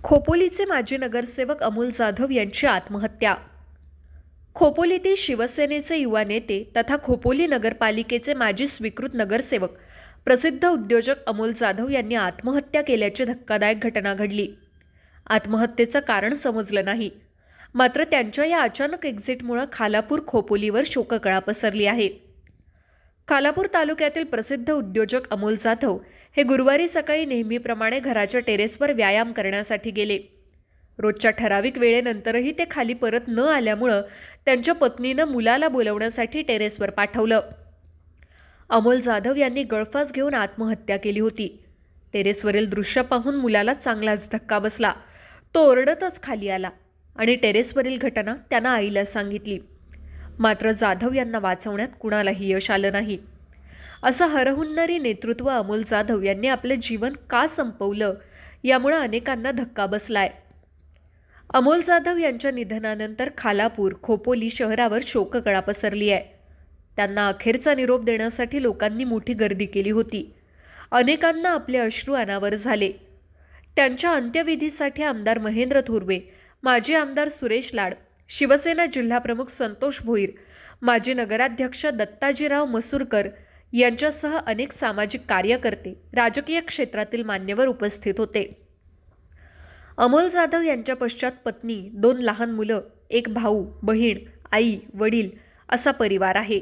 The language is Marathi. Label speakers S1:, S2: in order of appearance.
S1: खोपोलीचे माजी नगरसेवक अमोल जाधव यांची आत्महत्या। खोपोलीतील शिवसेनेचे युवा नेते तथा खोपोली नगरपालिकेचे माजी स्वीकृत नगरसेवक प्रसिद्ध उद्योजक अमोल जाधव यांनी आत्महत्या केल्याची धक्कादायक घटना घडली। आत्महत्येचं कारण समजलं नाही, मात्र त्यांच्या या अचानक एक्झिटमुळे खालापूर खोपोलीवर शोककळा पसरली आहे। खालापूर तालुक्यातील प्रसिद्ध उद्योजक अमोल जाधव हे गुरुवारी सकाळी नेहमीप्रमाणे घराच्या टेरेसवर व्यायाम करण्यासाठी गेले। रोजच्या ठराविक वेळेनंतरही ते खाली परत न आल्यामुळे त्यांच्या पत्नीनं मुलाला बोलवण्यासाठी टेरेसवर पाठवलं। अमोल जाधव यांनी गळफास घेऊन आत्महत्या केली होती। टेरेसवरील दृश्य पाहून मुलाला चांगलाच धक्का बसला। तो ओरडतच खाली आला आणि टेरेसवरील घटना त्यानं आईला सांगितली। मात्र जाधव यांना वाचवण्यात कुणालाही यश आलं नाही। असं हरहुन्नरी नेतृत्व अमोल जाधव यांनी आपले जीवन का संपवलं, यामुळे अनेकांना धक्का बसलाय। अमोल जाधव यांच्या निधनानंतर खालापूर खोपोली शहरावर शोककळा पसरली आहे। त्यांना अखेरचा निरोप देण्यासाठी लोकांनी मोठी गर्दी केली होती। अनेकांना आपले अश्रू अनावर झाले। त्यांच्या अंत्यविधीसाठी आमदार महेंद्र थोरवे, माजी आमदार सुरेश लाड, शिवसेना जिल्हाप्रमुख संतोष भोईर, माजी नगराध्यक्ष दत्ताजीराव मसूरकर यांच्यासह अनेक सामाजिक कार्यकर्ते, राजकीय क्षेत्रातील मान्यवर उपस्थित होते। अमोल जाधव यांच्या पश्चात पत्नी, 2 लहान मुलं, एक भाऊ, बहीण, आई, वडील असा परिवार आहे।